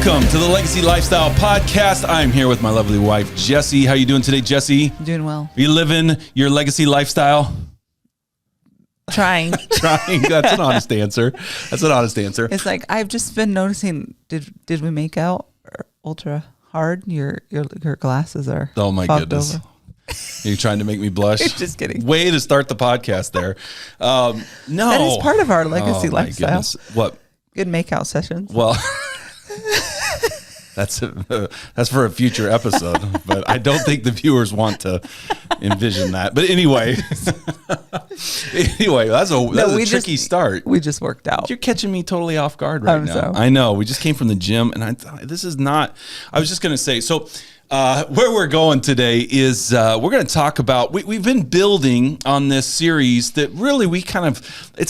Welcome to the Legacy Lifestyle Podcast. I'm here with my lovely wife, Jesse. How you doing today, Jesse? Doing well. Are you living your legacy lifestyle? Trying. Trying. That's an honest answer. That's an honest answer. It's like, I've just been noticing, did we make out ultra hard? Your glasses are Oh my goodness. Over. You're trying to make me blush? Just kidding. Way to start the podcast there. No. That is part of our legacy lifestyle. Goodness. What? Good makeout sessions. Well, that's for a future episode, but I don't think the viewers want to envision that. But anyway, that's a tricky start. We just worked out. You're catching me totally off guard right now. I know. We just came from the gym, and I thought this is not. I was just going to say so. Where we're going today is we're going to talk about, we've been building on this series that really it's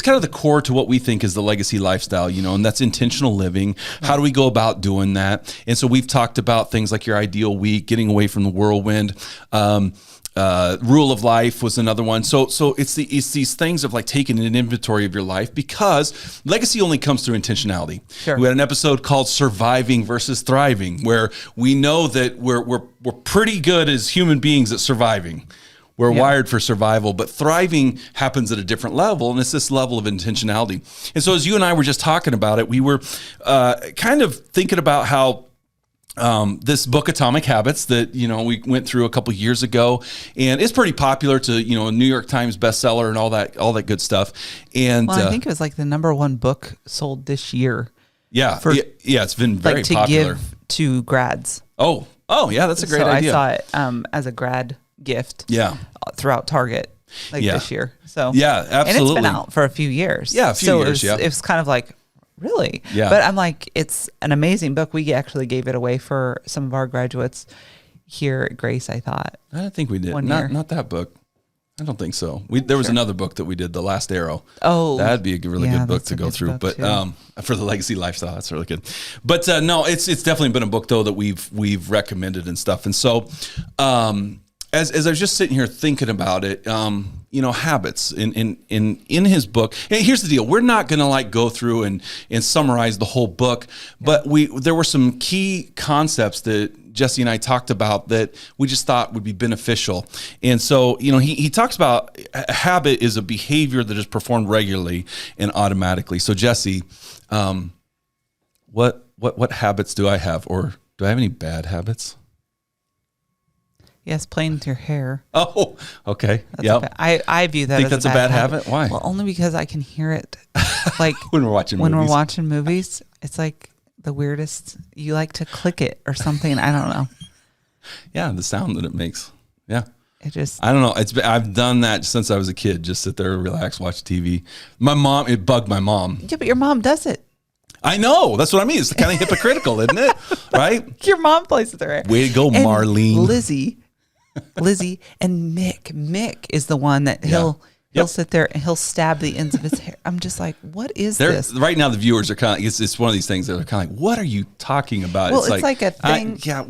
kind of the core to what we think is the legacy lifestyle, and that's intentional living. How do we go about doing that? And so we've talked about things like your ideal week, getting away from the whirlwind, rule of life was another one. So it's these things of like taking an inventory of your life, because legacy only comes through intentionality. Sure. We had an episode called Surviving versus Thriving, where we know that we're pretty good as human beings at surviving. We're wired for survival, but thriving happens at a different level, and it's this level of intentionality. And so as you and I were just talking about it, we were kind of thinking about how this book, Atomic Habits, that, we went through a couple years ago, and it's pretty popular to, a New York Times bestseller and all that good stuff. And I think it was like the #1 book sold this year. Yeah. It's been very to popular. Give to grads. Oh yeah. That's a great idea. I saw it as a grad gift. Yeah. Throughout Target this year. So yeah, absolutely. And it's been out for a few years. Yeah. A few years. It was kind of like, really? Yeah. But I'm like, it's an amazing book. We actually gave it away for some of our graduates here at Grace, I thought. I don't think we did. One year. Not that book. I don't think so. There was another book that we did, The Last Arrow. Oh. That'd be a really good book to go through. But for the legacy lifestyle, that's really good. But no, it's definitely been a book though that we've recommended and stuff. And so as I was just sitting here thinking about it, habits in his book. Hey, here's the deal. We're not going to go through and summarize the whole book, but there were some key concepts that Jesse and I talked about that we just thought would be beneficial. And so, he talks about a habit is a behavior that is performed regularly and automatically. So Jesse, what habits do I have, or do I have any bad habits? Yes, playing with your hair. Oh, okay. Yeah. I view that as that's a bad habit. Why? Well, only because I can hear it. Like when we're watching movies, it's like the weirdest. You like to click it or something. I don't know. Yeah, the sound that it makes. Yeah. I don't know. I've done that since I was a kid. Just sit there, relax, watch TV. It bugged my mom. Yeah, but your mom does it. I know. That's what I mean. It's kind of hypocritical, isn't it? Right? Your mom plays with her hair. Way to go, and Marlene. Lizzie and Mick is the one that he'll sit there and he'll stab the ends of his hair. I'm just like, what is this? Right now, the viewers are kind of, it's one of these things that are kind of like, what are you talking about? Well, it's like a thing, I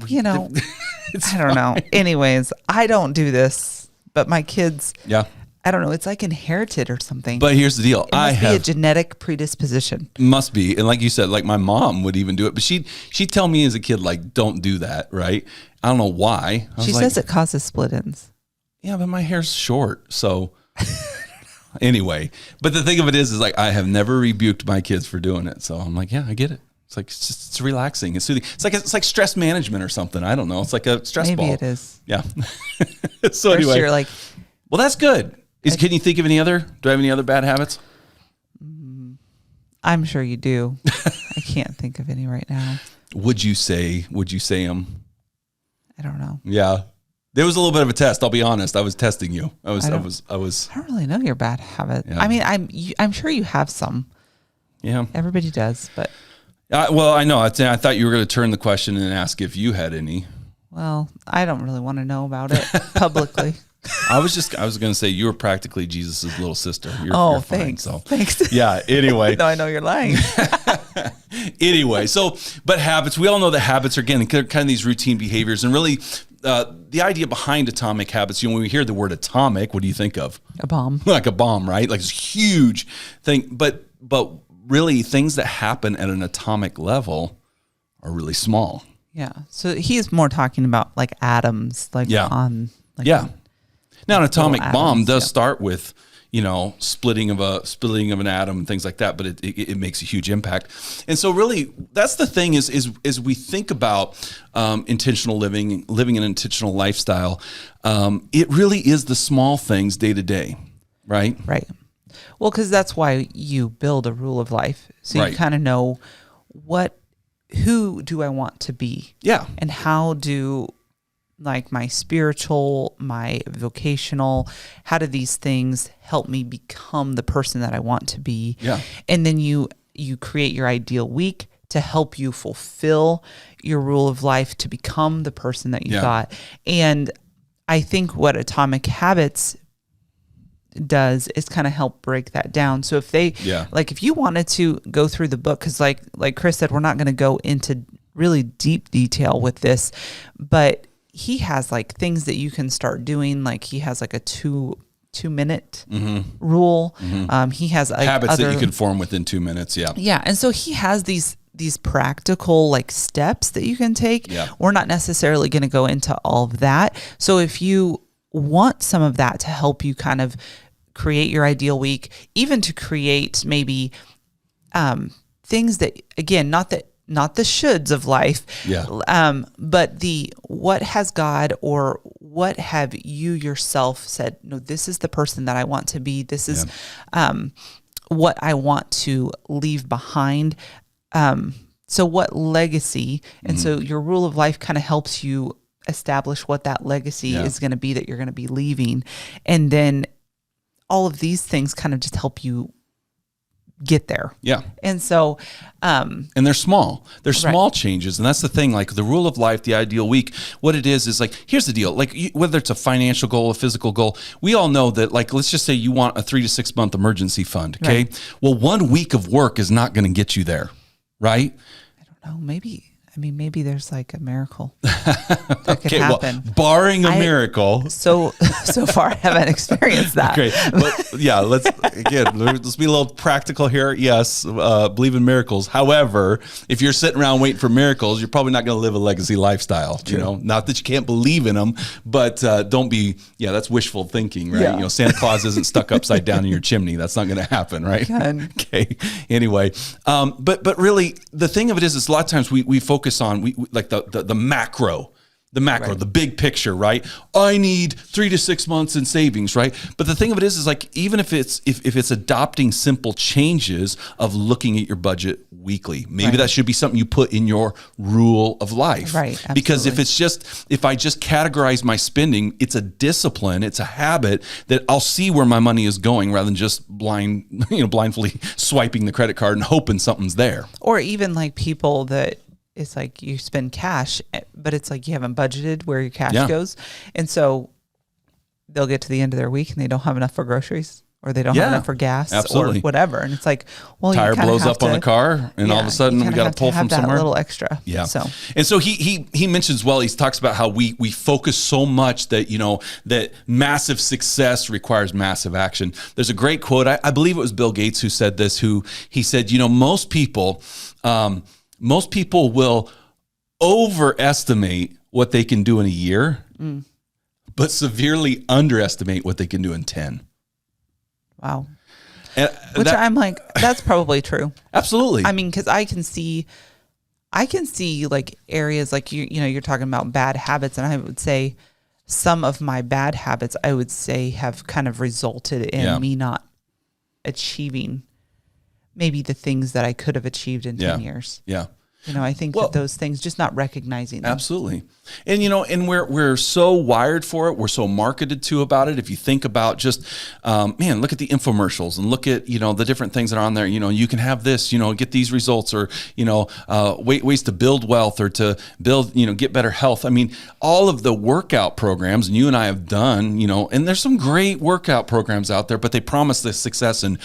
don't know. Anyways, I don't do this, but my kids, I don't know. It's like inherited or something. But here's the deal. It must be a genetic predisposition. Must be. And like you said, like my mom would even do it, but she'd tell me as a kid, like, don't do that. Right. I don't know why. She says it causes split ends. Yeah, but my hair's short. So anyway, but the thing of it is like, I have never rebuked my kids for doing it. So I'm like, yeah, I get it. It's like, it's relaxing. It's soothing. It's like stress management or something. I don't know. It's like a stress ball. Maybe it is. Yeah. So anyway, you're like, well, that's good. Can you think of any other? Do I have any other bad habits? I'm sure you do. I can't think of any right now. Would you say them? I don't know. Yeah. There was a little bit of a test. I'll be honest. I was testing you. I was. I don't really know your bad habit. Yeah. I mean, I'm sure you have some. Yeah. Everybody does, but. Well, I know. I thought you were going to turn the question and ask if you had any. Well, I don't really want to know about it publicly. I was going to say you were practically Jesus' little sister. You're thanks. Fine, so. Thanks. Yeah. Anyway. No, I know you're lying. Anyway, but habits, we all know that habits are, again, kind of these routine behaviors, and really the idea behind atomic habits, when we hear the word atomic, what do you think of? A bomb. Like a bomb, right? Like this huge thing. But really things that happen at an atomic level are really small. Yeah. So he's more talking about like atoms, like on. Like yeah. Now an atomic bomb does yeah. start with, you know, splitting of an atom and things like that, but it makes a huge impact. And so really that's the thing is we think about intentional living an intentional lifestyle. It really is the small things day to day, right? Right. Well, because that's why you build a rule of life. So you kind of know who do I want to be? Yeah. And how do like my spiritual, my vocational, how do these things help me become the person that I want to be? Yeah. And then you create your ideal week to help you fulfill your rule of life to become the person that you thought. And I think what Atomic Habits does is kind of help break that down. So if they like if you wanted to go through the book, because like Kris said, we're not going to go into really deep detail with this, but he has like things that you can start doing. Like he has like a 2-minute rule. He has like habits that you can form within 2 minutes. Yeah. And so he has these practical like steps that you can take. We're not necessarily going to go into all of that. So if you want some of that to help you kind of create your ideal week, even to create maybe things that, again, not the shoulds of life, but the what has God or what have you yourself said, no, this is the person that I want to be. This is what I want to leave behind. So what legacy, and so your rule of life kind of helps you establish what that legacy is going to be that you're going to be leaving. And then all of these things kind of just help you get there. Yeah. And so, and they're small. They're small changes. And that's the thing, like the rule of life, the ideal week, what it is like, here's the deal. Like whether it's a financial goal, a physical goal, we all know that, like, let's just say you want a 3 to 6 month emergency fund. Okay. Well, 1 week of work is not going to get you there. Right. I don't know. Maybe there's like a miracle that could happen. Well, barring a miracle. So far I haven't experienced that. Okay. But let's be a little practical here. Yes. Believe in miracles. However, if you're sitting around waiting for miracles, you're probably not going to live a legacy lifestyle. True. You know, not that you can't believe in them, but don't be, that's wishful thinking, right? Yeah. You know, Santa Claus isn't stuck upside down in your chimney. That's not going to happen. Right. Okay. Anyway. But really the thing of it is a lot of times we focus on like the macro, the big picture, right? I need 3 to 6 months in savings, right? But the thing of it is like, even if it's adopting simple changes of looking at your budget weekly, maybe that should be something you put in your rule of life, right? Absolutely. Because if I just categorize my spending, it's a discipline, it's a habit that I'll see where my money is going rather than just blindly swiping the credit card and hoping something's there. Or even like people that, it's like you spend cash, but it's like you haven't budgeted where your cash goes. And so they'll get to the end of their week and they don't have enough for groceries, or they don't have enough for gas or whatever. And it's like, well, tire blows up on the car and all of a sudden we got to pull from somewhere. A little extra. Yeah. And so he mentions, he talks about how we focus so much that, that massive success requires massive action. There's a great quote. I believe it was Bill Gates who said this, he said, most people will overestimate what they can do in a year, but severely underestimate what they can do in 10. Wow. I'm like, that's probably true. Absolutely. I mean, because I can see like areas like you're talking about bad habits, and I would say some of my bad habits, I would say, have kind of resulted in me not achieving maybe the things that I could have achieved in 10 years. Yeah. I think that those things, just not recognizing them. Absolutely. And, and we're so wired for it. We're so marketed to about it. If you think about just, look at the infomercials and look at, the different things that are on there. You can have this, get these results, or, ways to build wealth, or to build, get better health. I mean, all of the workout programs, and you and I have done, and there's some great workout programs out there, but they promise this success and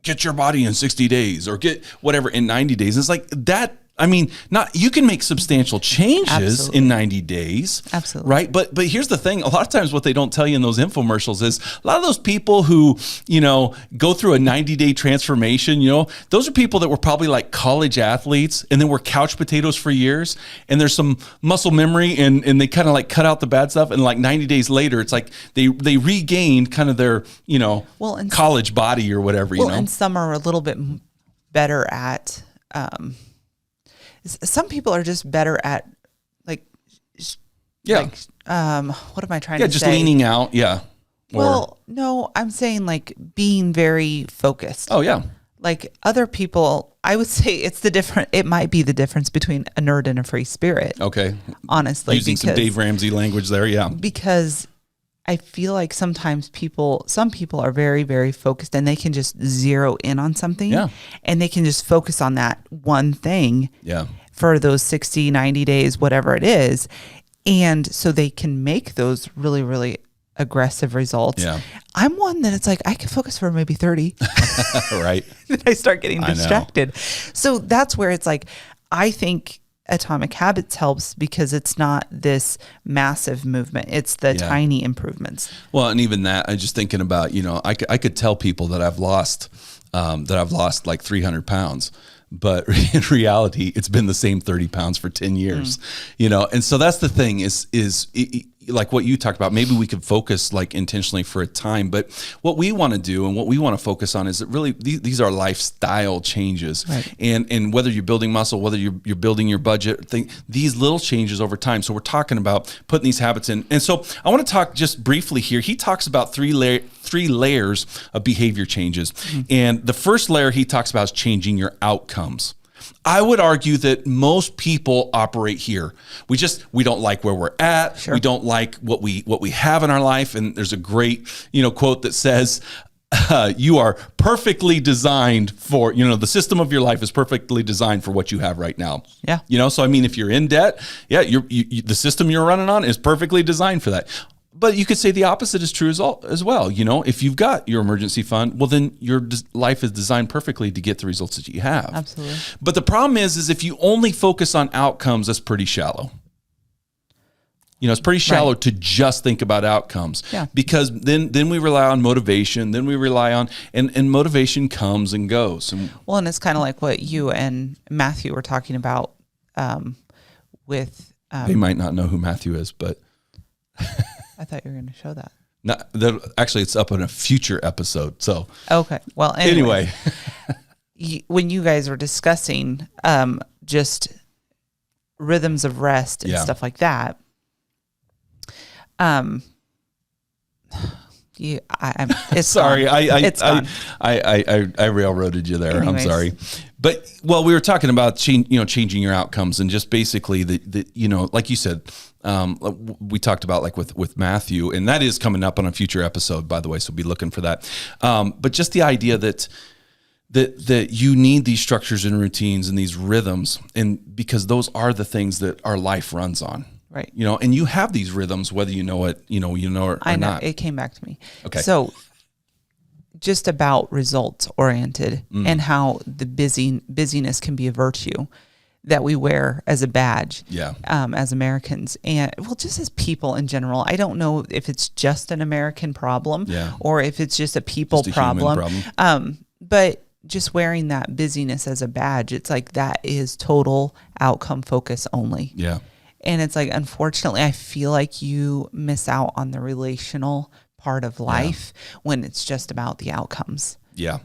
get your body in 60 days or get whatever in 90 days. It's like that I mean, you can make substantial changes Absolutely. in 90 days. Absolutely. Right. But here's the thing. A lot of times what they don't tell you in those infomercials is a lot of those people who, go through a 90-day transformation, those are people that were probably like college athletes and then were couch potatoes for years. And there's some muscle memory and they kind of like cut out the bad stuff. And like 90 days later, it's like they regained kind of their, college body or whatever, And some are a little bit better at, some people are just better at what am I trying to say? Yeah, just leaning out. Yeah. No, I'm saying like being very focused. Oh yeah. Like other people, I would say it might be the difference between a nerd and a free spirit. Okay. Honestly. Using some Dave Ramsey language there. Yeah. Because I feel like sometimes some people are very, very focused and they can just zero in on something. Yeah. And they can just focus on that one thing. Yeah. For those 60, 90 days, whatever it is. And so they can make those really, really aggressive results. Yeah. I'm one that it's like, I can focus for maybe 30. Right. Then I start getting distracted. So that's where it's like, I think Atomic Habits helps because it's not this massive movement. It's the tiny improvements. Well, and even that, I'm just thinking about, I could tell people that I've lost like 300 pounds. But in reality, it's been the same 30 pounds for 10 years, And so that's the thing is like what you talked about. Maybe we could focus like intentionally for a time, but what we want to do and what we want to focus on is that really these are lifestyle changes. Right. And whether you're building muscle, whether you're building your budget, these little changes over time. So we're talking about putting these habits in. And so I want to talk just briefly here. He talks about three layers of behavior changes. Mm-hmm. And the first layer he talks about is changing your outcomes. I would argue that most people operate here. We don't like where we're at. Sure. We don't like what we have in our life. And there's a great, quote that says, you are perfectly designed for, the system of your life is perfectly designed for what you have right now. Yeah. So I mean, if you're in debt, the system you're running on is perfectly designed for that. But you could say the opposite is true as well. If you've got your emergency fund, well, then your life is designed perfectly to get the results that you have. Absolutely. But the problem is if you only focus on outcomes, that's pretty shallow. It's pretty shallow to just think about outcomes. Yeah. Because then we rely on motivation. Then we rely on, and motivation comes and goes. And it's kind of like what you and Matthew were talking about with. They might not know who Matthew is, but. I thought you were going to show that. No, actually, it's up in a future episode. So okay. Well, anyway. When you guys were discussing just rhythms of rest and stuff like that, it's sorry. It's gone. I railroaded you there. Anyways. I'm sorry. But we were talking about changing your outcomes and just basically the like you said, we talked about like with Matthew, and that is coming up on a future episode, by the way. So be looking for that. But just the idea that you need these structures and routines and these rhythms, and because those are the things that our life runs on. Right. And you have these rhythms, whether you know it, or I know, not. it came back to me. Okay. So just about results oriented and how the busyness can be a virtue that we wear as a badge as Americans and just as people in general. I don't know if it's just an American problem or if it's just a people problem. But just wearing that busyness as a badge, it's like that is total outcome focus only. Yeah. And it's like, unfortunately, I feel like you miss out on the relational part of life when it's just about the outcomes. Yeah.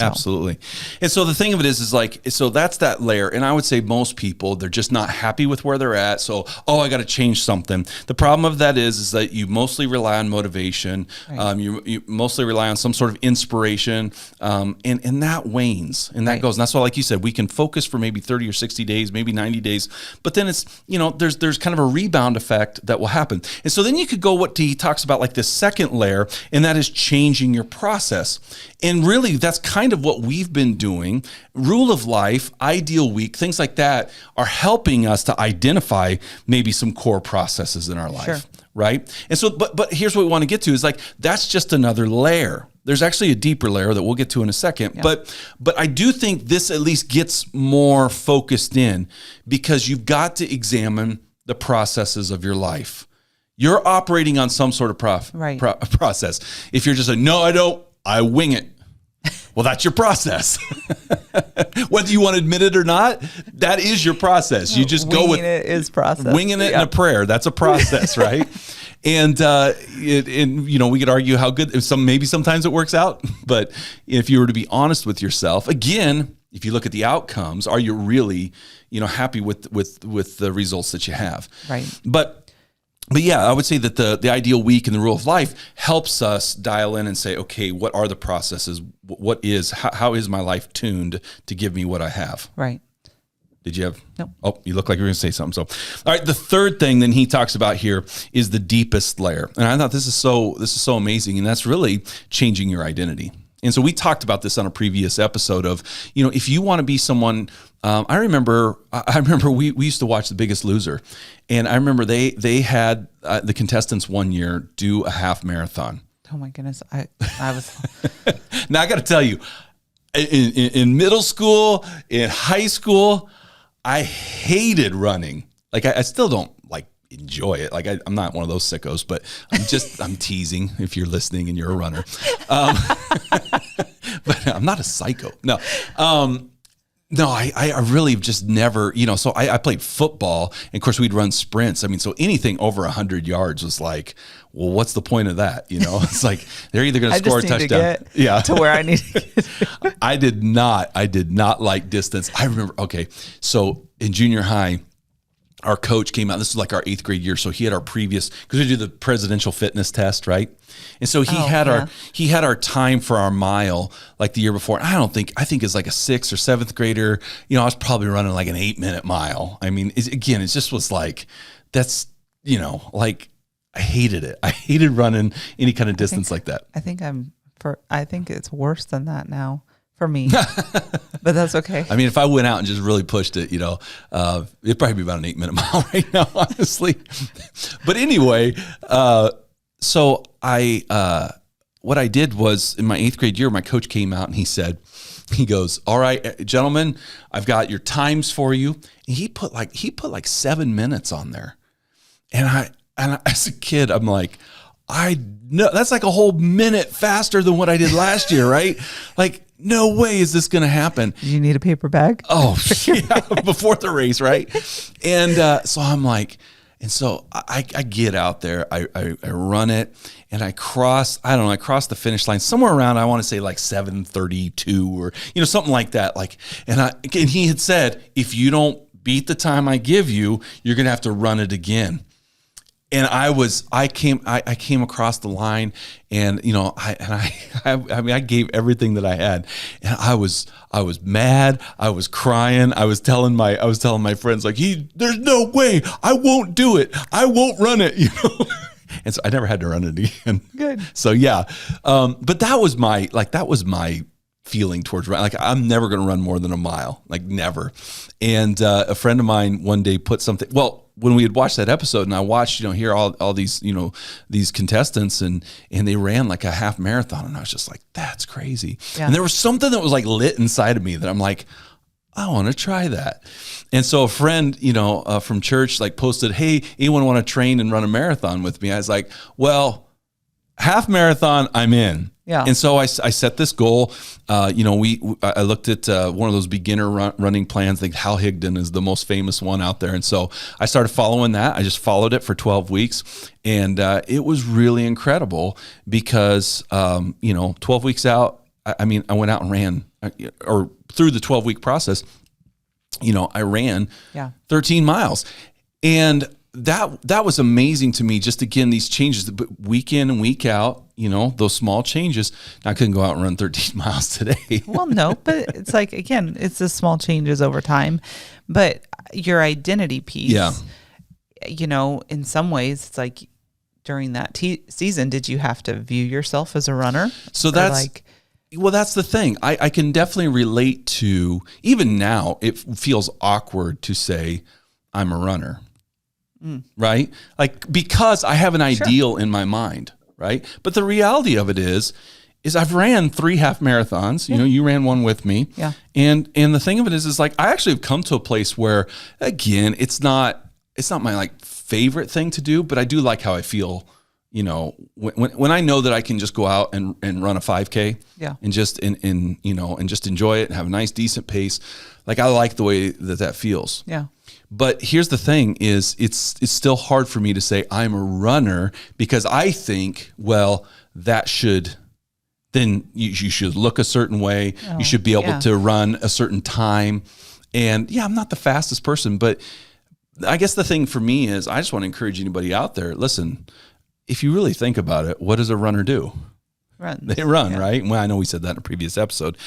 Absolutely. And so the thing of it is like, so that's that layer. And I would say most people, they're just not happy with where they're at. So, I got to change something. The problem of that is that you mostly rely on motivation. Right. You mostly rely on some sort of inspiration. And that wanes and that goes. And that's why, like you said, we can focus for maybe 30 or 60 days, maybe 90 days, but then it's, there's kind of a rebound effect that will happen. And so then you could go what he talks about, like this second layer, and that is changing your process. And really that's kind of what we've been doing. Rule of life, ideal week, things like that are helping us to identify maybe some core processes in our life. Sure. right? And so, but here's what we want to get to is like, that's just another layer. There's actually a deeper layer that we'll get to in a second. Yeah. But I do think this at least gets more focused in, because you've got to examine the processes of your life. You're operating on some sort of process. If you're just like, no, I don't, I wing it. Well, that's your process. Whether you want to admit it or not, that is your process. You just go with it is process. Winging it in a prayer. That's a process, right? And we could argue how good maybe sometimes it works out, but if you were to be honest with yourself, again, if you look at the outcomes, are you really, happy with the results that you have? Right. But yeah, I would say that the ideal week and the rule of life helps us dial in and say, okay, what are the processes? How is my life tuned to give me what I have? Right. Did you have? No. Oh, you look like you were going to say something. So, all right. The third thing then he talks about here is the deepest layer. And I thought this is so amazing. And that's really changing your identity. And so we talked about this on a previous episode of, if you want to be someone, I remember we used to watch The Biggest Loser, and I remember they had the contestants one year do a half marathon. Oh my goodness. I was. Now I got to tell you, in middle school, in high school, I hated running. Like I still don't enjoy it. Like I'm not one of those sickos, but I'm teasing if you're listening and you're a runner. But I'm not a psycho. No. No, I really just never, so I played football, and of course we'd run sprints. I mean, so anything over 100 yards was like, well, what's the point of that? It's like, they're either going to score a touchdown. To where I need to get. I did not like distance. I remember, so in junior high, our coach came out. This was like our 8th grade year. So he had our previous, because we do the presidential fitness test, right? And so he had our time for our mile like the year before. I think it's like a 6th or 7th grader. I was probably running like an 8-minute mile. I mean, it just was like, that's, I hated it. I hated running any kind of distance like that. I think it's worse than that now. For me, but that's okay. I mean, if I went out and just really pushed it, it'd probably be about an 8-minute mile right now, honestly. But anyway, so what I did was in my 8th grade year, my coach came out and he goes, all right, gentlemen, I've got your times for you. And he put like 7 minutes on there. And I as a kid, I'm like, I know that's like a whole minute faster than what I did last year, right? Like, no way is this going to happen. Do you need a paper bag? Oh, yeah, before the race, right? And so I'm like, and so I get out there, I run it, and I cross the finish line somewhere around, I want to say like 7:32 or something like that. And he had said, if you don't beat the time I give you, you're going to have to run it again. And I came across the line, and I gave everything that I had, and I was mad, I was crying, I was telling my friends like, there's no way, I won't do it, I won't run it, and so I never had to run it again. Good. So yeah, but that was my feeling towards running. Like, I'm never going to run more than a mile, like never. And a friend of mine one day put something. Well, when we had watched that episode, and I watched, here all these, these contestants, and they ran like a half marathon, and I was just like, that's crazy. Yeah. And there was something that was like lit inside of me that I'm like, I want to try that. And so a friend, from church, like posted, hey, anyone want to train and run a marathon with me? I was like, well, half marathon, I'm in. Yeah. And so I set this goal. I looked at one of those beginner running plans. I think Hal Higdon is the most famous one out there. And so I started following that. I just followed it for 12 weeks. And it was really incredible because, 12 weeks out, I went out and ran, or through the 12-week process, I ran 13 miles. And that was amazing to me. Just again, these changes, week in and week out, those small changes. I couldn't go out and run 13 miles today. Well, no, but it's like, again, it's the small changes over time. But your identity piece, in some ways, it's like during that season, did you have to view yourself as a runner? So that's the thing. I can definitely relate to, even now, it feels awkward to say I'm a runner. right? Like, because I have an ideal in my mind, right? But the reality of it is I've ran 3 half marathons. You know, you ran one with me. Yeah. And the thing of it is like, I actually have come to a place where, again, it's not my like favorite thing to do, but I do like how I feel, you know, when I know that I can just go out and run a 5K and just, and just enjoy it and have a nice, decent pace. Like, I like the way that feels. Yeah. But here's the thing is it's still hard for me to say I'm a runner, because I think, well, then you should look a certain way. You should be able to run a certain time. And I'm not the fastest person, but I guess the thing for me is I just want to encourage anybody out there. Listen, if you really think about it, what does a runner do? Run. They run, right? Well, I know we said that in a previous episode,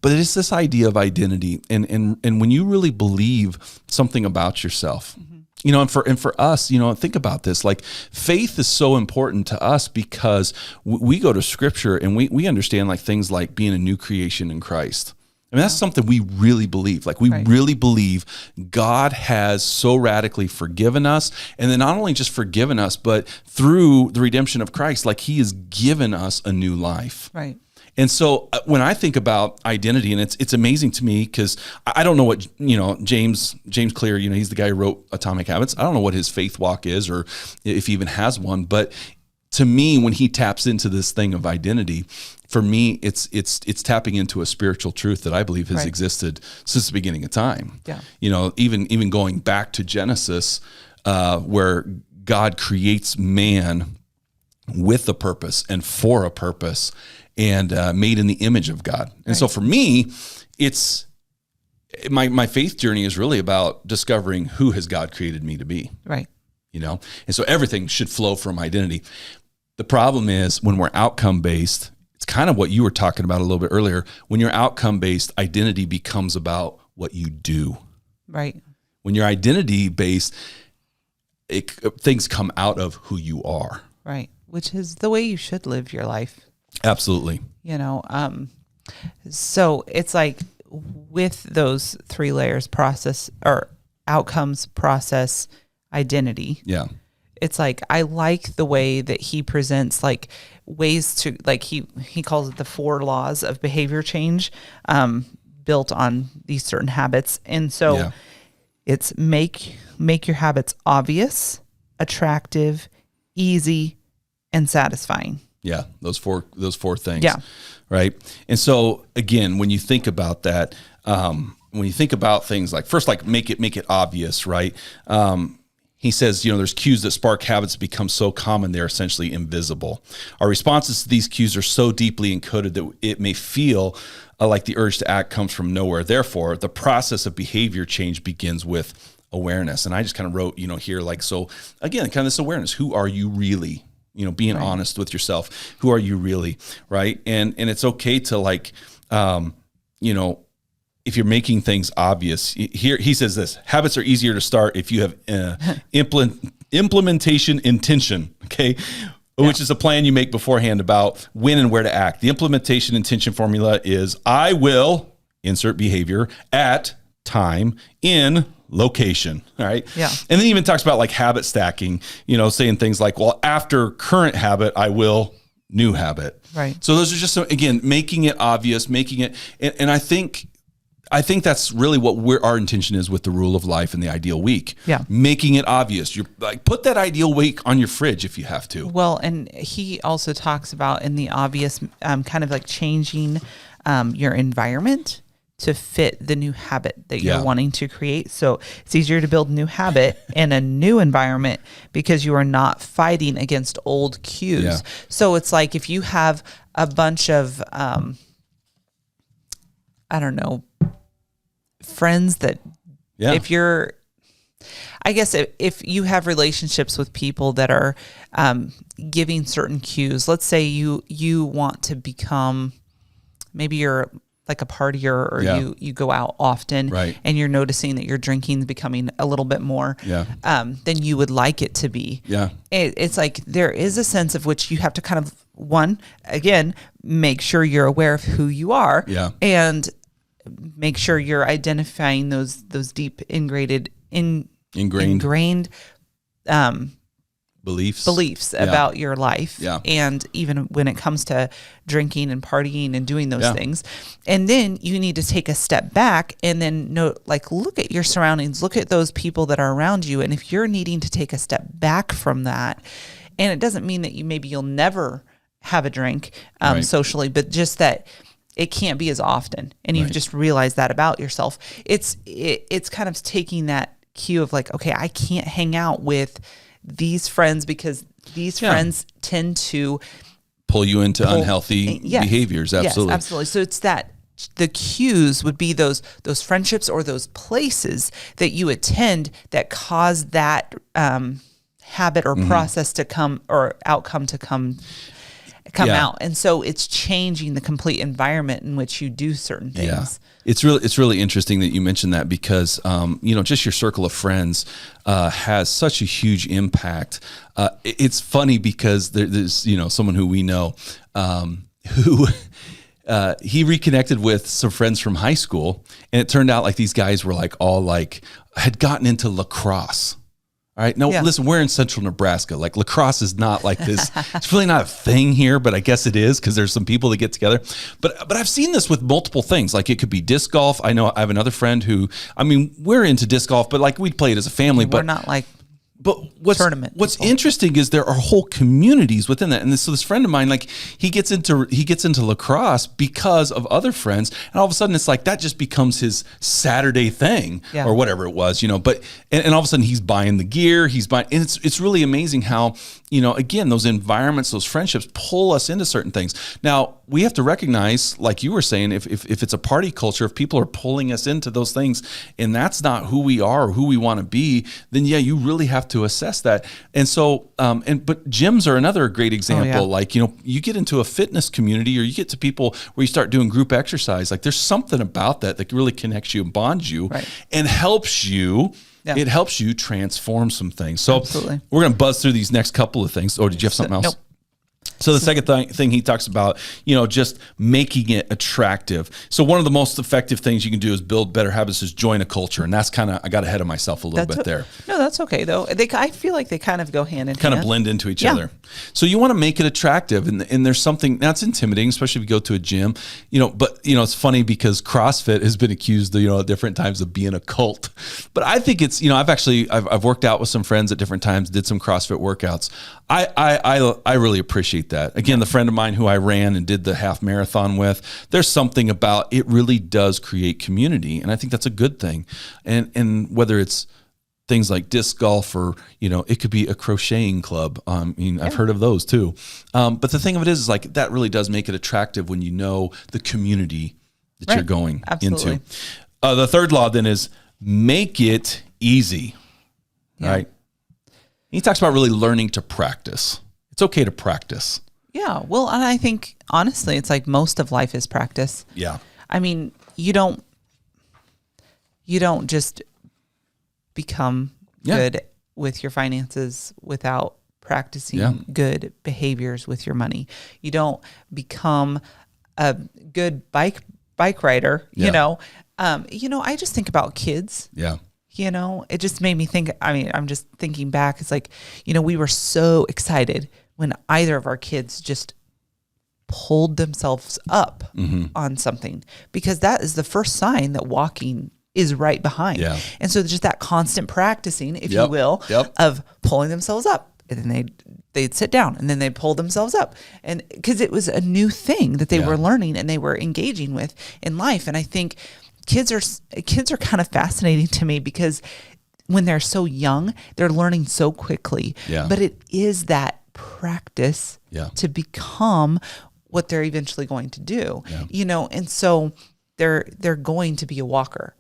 but it's this idea of identity. And when you really believe something about yourself, you know, and for us, you know, think about this, like, faith is so important to us because we go to scripture and we understand like things like being a new creation in Christ. I mean, that's something we really believe. Like, we really believe God has so radically forgiven us. And then not only just forgiven us, but through the redemption of Christ, like, he has given us a new life. Right. And so when I think about identity, and it's amazing to me because I don't know what, you know, James Clear, you know, he's the guy who wrote Atomic Habits. I don't know what his faith walk is or if he even has one. But to me, when he taps into this thing of identity, for me, it's tapping into a spiritual truth that I believe has existed since the beginning of time. Yeah. You know, even going back to Genesis, where God creates man with a purpose and for a purpose, and made in the image of God. And so for me, it's my faith journey is really about discovering who has God created me to be. Right. You know, and so everything should flow from identity. The problem is when we're outcome based, it's kind of what you were talking about a little bit earlier. When you're outcome based, identity becomes about what you do. Right. When you're identity based, things come out of who you are. Right. Which is the way you should live your life. Absolutely. You know, so it's like with those 3 layers, process or outcomes, process, identity. Yeah. It's like, I like the way that he presents like ways to, like, he calls it the 4 laws of behavior change, built on these certain habits. And so it's make your habits obvious, attractive, easy, and satisfying. Yeah, those four things. Yeah. Right. And so again, when you think about that, when you think about things like, first, like make it obvious, right? He says, you know, there's cues that spark habits become so common they're essentially invisible. Our responses to these cues are so deeply encoded that it may feel like the urge to act comes from nowhere. Therefore, the process of behavior change begins with awareness. And I just kind of wrote, you know, here, like, so again, kind of this awareness. Who are you really? You know, being honest with yourself. Who are you really? Right. And it's okay to, like, you know, if you're making things obvious. Here he says this: habits are easier to start if you have implementation intention. Okay. Which is a plan you make beforehand about when and where to act. The implementation intention formula is I will insert behavior at time in location. All right. Yeah. And then he even talks about like habit stacking, you know, saying things like, well, after current habit, I will new habit. Right. So those are just, again, making it obvious, making it, and I think that's really what our intention is with the rule of life and the ideal week. Yeah. Making it obvious. You're like, put that ideal week on your fridge if you have to. Well, and he also talks about in the obvious, kind of like changing your environment to fit the new habit that you're wanting to create. So it's easier to build a new habit in a new environment because you are not fighting against old cues. Yeah. So it's like if you have a bunch of, I don't know, friends that if you're, I guess if you have relationships with people that are giving certain cues, let's say you want to become, maybe you're like a partier or you go out often and you're noticing that your drinking is becoming a little bit more than you would like it to be. Yeah. It's like there is a sense of which you have to kind of, again, make sure you're aware of who you are and make sure you're identifying those deep ingrained beliefs about your life. Yeah. And even when it comes to drinking and partying and doing those things. And then you need to take a step back and then look at your surroundings, look at those people that are around you. And if you're needing to take a step back from that, and it doesn't mean that you'll never have a drink socially, but just that it can't be as often. And you've just realized that about yourself. It's kind of taking that cue of like, okay, I can't hang out with these friends because these friends tend to pull you into unhealthy behaviors. Absolutely. Yes, absolutely. So it's that the cues would be those friendships or those places that you attend that cause that habit or process to come or outcome to come out. And so it's changing the complete environment in which you do certain things. Yeah. It's really interesting that you mentioned that because, just your circle of friends has such a huge impact. It's funny because there's, someone who we know who he reconnected with some friends from high school. And it turned out like these guys were had gotten into lacrosse. All right. No, listen, we're in central Nebraska. Like lacrosse is not like this. It's really not a thing here, but I guess it is because there's some people that get together. But I've seen this with multiple things. Like it could be disc golf. I know I have another friend who, we're into disc golf, but like we play it as a family. We're not like tournament. What's interesting is there are whole communities within that. And so this friend of mine, like he gets into lacrosse because of other friends, and all of a sudden it's like that just becomes his Saturday thing or whatever it was, But and all of a sudden he's buying the gear, and it's really amazing how again those environments, those friendships pull us into certain things. Now we have to recognize, like you were saying, if it's a party culture, if people are pulling us into those things, and that's not who we are or who we want to be, then you really have to assess that. And so, but gyms are another great example. Like, you get into a fitness community or you get to people where you start doing group exercise, like there's something about that really connects you and bonds you and helps you. Yeah. It helps you transform some things. So we're going to buzz through these next couple of things. Or did you have something else? Nope. So the second thing he talks about, just making it attractive. So one of the most effective things you can do is build better habits is join a culture. And that's I got ahead of myself a little bit there. No, that's okay though. I feel like they kind of go hand in hand. Kind of blend into each other. So you want to make it attractive. And there's something that's intimidating, especially if you go to a gym, but it's funny because CrossFit has been accused at different times of being a cult. But I think it's, I've worked out with some friends at different times, did some CrossFit workouts. I really appreciate that. Again, the friend of mine who I ran and did the half marathon with, there's something about it really does create community. And I think that's a good thing. And whether it's things like disc golf or, it could be a crocheting club. I've heard of those too. But the thing of it is like that really does make it attractive when you know the community that you're going into. The third law then is make it easy. Right? He talks about really learning to practice. It's okay to practice. Yeah. Well, and I think honestly, it's like most of life is practice. Yeah. You don't just become good with your finances without practicing good behaviors with your money. You don't become a good bike rider, I just think about kids. Yeah. It just made me think, I'm just thinking back. It's like, we were so excited when either of our kids just pulled themselves up on something, because that is the first sign that walking is right behind. Yeah. And so just that constant practicing, if you will, of pulling themselves up, and then they'd sit down and then they'd pull themselves up. And because it was a new thing that they were learning and they were engaging with in life. And I think kids are kind of fascinating to me because when they're so young, they're learning so quickly. Yeah. But it is that practice to become what they're eventually going to do. Yeah. And so they're going to be a walker.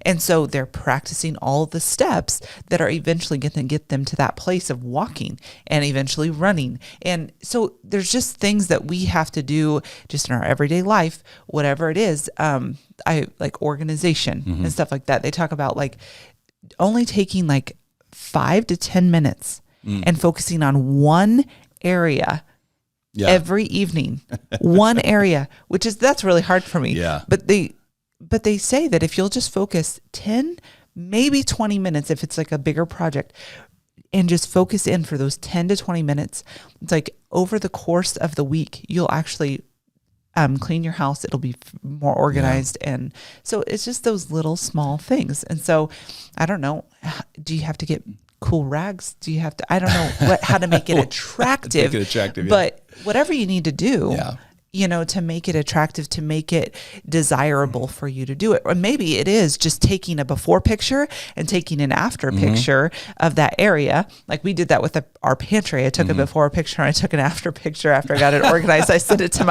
And so they're practicing all the steps that are eventually going to get them to that place of walking and eventually running. And so there's just things that we have to do just in our everyday life, whatever it is. I like organization and stuff like that. They talk about like only taking like 5 to 10 minutes and focusing on one area every evening, one area, that's really hard for me. Yeah. But they say that if you'll just focus 10, maybe 20 minutes, if it's like a bigger project, and just focus in for those 10 to 20 minutes. It's like over the course of the week, you'll actually clean your house. It'll be more organized. Yeah. And so it's just those little small things. And so I don't know, do you have to get cool rags? Do you have to, I don't know how to make it attractive, but whatever you need to do, to make it attractive, to make it desirable for you to do it. Or maybe it is just taking a before picture and taking an after picture of that area. Like we did that with our pantry. I took a before picture and I took an after picture after I got it organized. I sent it to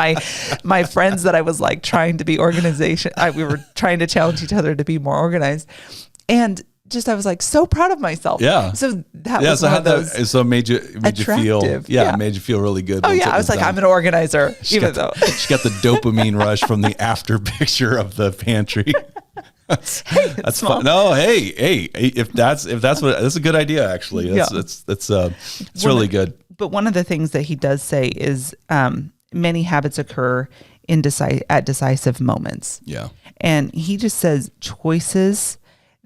my friends that I was like trying to be we were trying to challenge each other to be more organized. And I was like so proud of myself. Yeah. So that was one of those. So it made you feel, it made you feel really good. Oh yeah. I was like, I'm an organizer, she got the dopamine rush from the after picture of the pantry. That's fun. No, hey, if that's a good idea, actually. It's really good. But one of the things that he does say is, many habits occur at decisive moments. Yeah. And he just says choices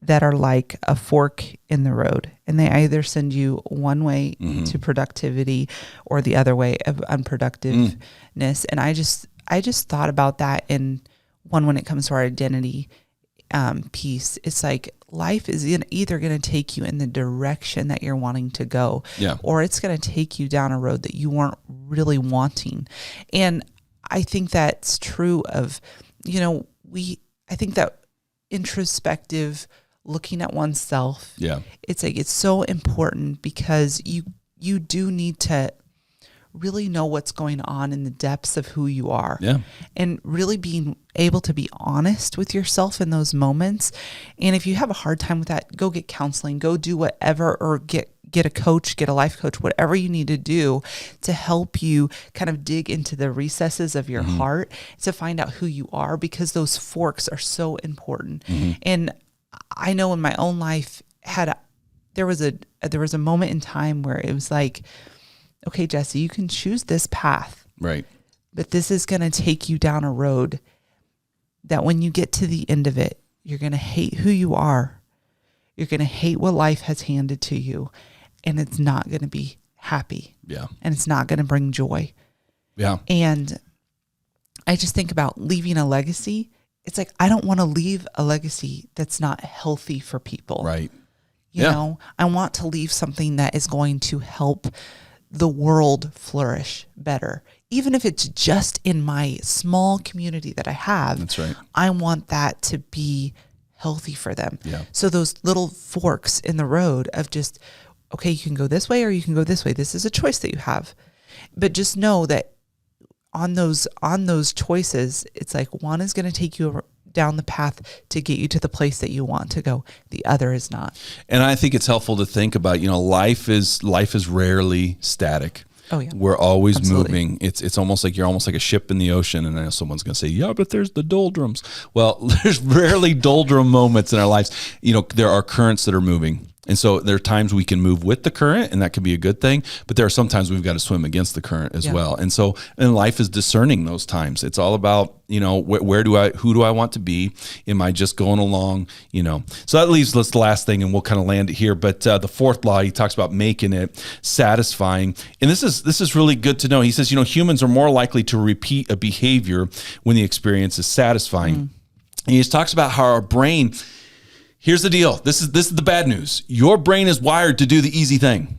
that are like a fork in the road, and they either send you one way to productivity or the other way of unproductiveness. And I just thought about that in when it comes to our identity piece. It's like life is either going to take you in the direction that you're wanting to go, or it's going to take you down a road that you weren't really wanting. And I think that's true of, I think that introspective looking at oneself. It's like, it's so important because you do need to really know what's going on in the depths of who you are. And really being able to be honest with yourself in those moments. And if you have a hard time with that, go get counseling, go do whatever, or get a coach, get a life coach, whatever you need to do to help you kind of dig into the recesses of your heart to find out who you are, because those forks are so important. And I know in my own life there was a moment in time where it was like, okay, Jesse, you can choose this path, right? But this is going to take you down a road that when you get to the end of it, you're going to hate who you are. You're going to hate what life has handed to you, and it's not going to be happy. And it's not going to bring joy. And I just think about leaving a legacy. It's like, I don't want to leave a legacy that's not healthy for people. Right. You know, I want to leave something that is going to help the world flourish better. Even if it's just in my small community that I have. That's right. I want that to be healthy for them. So those little forks in the road of just, okay, you can go this way or you can go this way. This is a choice that you have. But just know that on those choices, it's like one is going to take you down the path to get you to the place that you want to go. The other is not. And I think it's helpful to think about, life is rarely static. Oh yeah. We're always moving. It's almost like you're almost like a ship in the ocean. And I know someone's going to say, yeah, but there's the doldrums. Well, there's rarely doldrum moments in our lives. There are currents that are moving. And so there are times we can move with the current, and that can be a good thing. But there are sometimes we've got to swim against the current as well. And so, life is discerning those times. It's all about, who do I want to be? Am I just going along? So that leaves us the last thing, and we'll kind of land it here. But the fourth law, he talks about making it satisfying. And this is really good to know. He says, humans are more likely to repeat a behavior when the experience is satisfying. And he talks about how our brain. Here's the deal. This is the bad news. Your brain is wired to do the easy thing.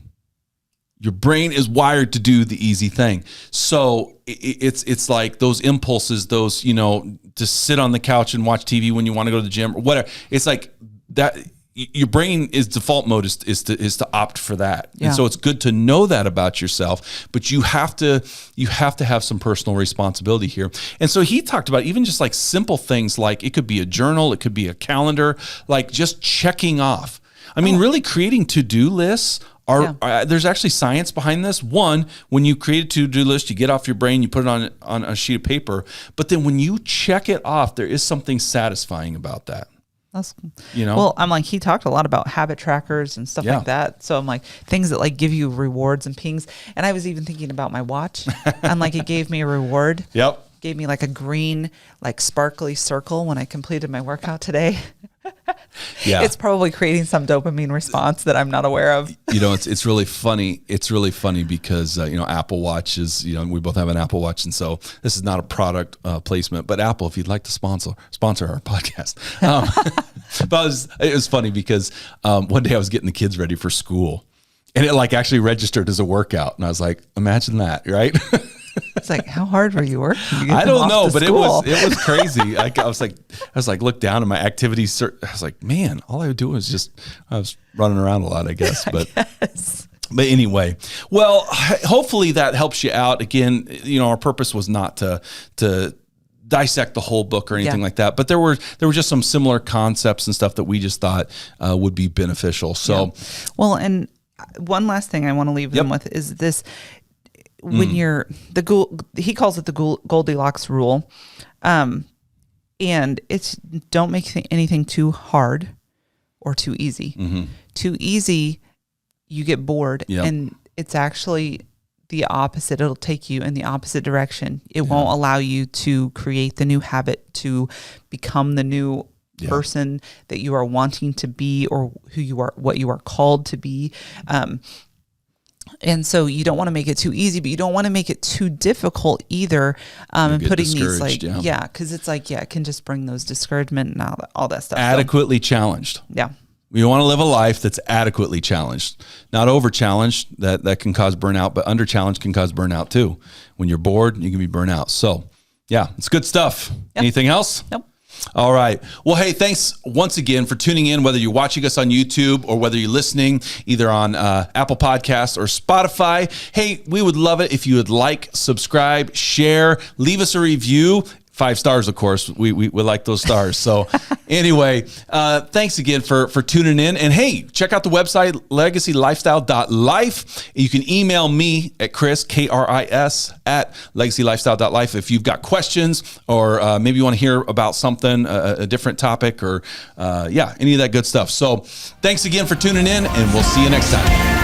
Your brain is wired to do the easy thing. So it's like those impulses, those, to sit on the couch and watch TV when you want to go to the gym or whatever. It's like that. Your brain is default mode is to opt for that. And so it's good to know that about yourself, but you have to have some personal responsibility here. And so he talked about even just like simple things, like it could be a journal, it could be a calendar, like just checking off. I mean, really creating to-do lists there's actually science behind this. One, when you create a to-do list, you get off your brain, you put it on a sheet of paper, but then when you check it off, there is something satisfying about that. Well, I'm like, he talked a lot about habit trackers and stuff like that. So I'm like, things that like give you rewards and pings. And I was even thinking about my watch. I'm like, it gave me a reward. Gave me like a green, like sparkly circle when I completed my workout today. Yeah. It's probably creating some dopamine response that I'm not aware of. It's really funny. It's really funny because, Apple Watch is, we both have an Apple Watch. And so this is not a product placement, but Apple, if you'd like to sponsor our podcast. But it was funny because one day I was getting the kids ready for school and it actually registered as a workout. And I was like, imagine that, right? It's like, how hard were you working? I don't know, but it was crazy. I was like, look down at my activities. I was like, man, all I would do was I was running around a lot, I guess. But But anyway, well, hopefully that helps you out. Again, our purpose was not to dissect the whole book or anything like that, but there were just some similar concepts and stuff that we just thought would be beneficial. So, well, and one last thing I want to leave them with is this. When you're he calls it the Goldilocks rule. And it's don't make anything too hard or too easy. Mm-hmm. Too easy, you get bored, and it's actually the opposite. It'll take you in the opposite direction. It won't allow you to create the new habit, to become the new person that you are wanting to be, or who you are, what you are called to be. And so you don't want to make it too easy, but you don't want to make it too difficult either. And putting these because it's it can just bring those discouragement and all that stuff. Adequately challenged. Yeah. We want to live a life that's adequately challenged, not over challenged. That can cause burnout, but under challenged can cause burnout too. When you're bored, you can be burnt out. So yeah, it's good stuff. Yep. Anything else? Nope. All right. Well, hey, thanks once again for tuning in, whether you're watching us on YouTube or whether you're listening either on Apple Podcasts or Spotify. Hey, we would love it if you would like, subscribe, share, leave us a review. 5 stars, of course. We like those stars. So anyway, thanks again for tuning in. And hey, check out the website, legacylifestyle.life. You can email me at Kris, Kris, at legacylifestyle.life if you've got questions or maybe you want to hear about something, a different topic or any of that good stuff. So thanks again for tuning in and we'll see you next time.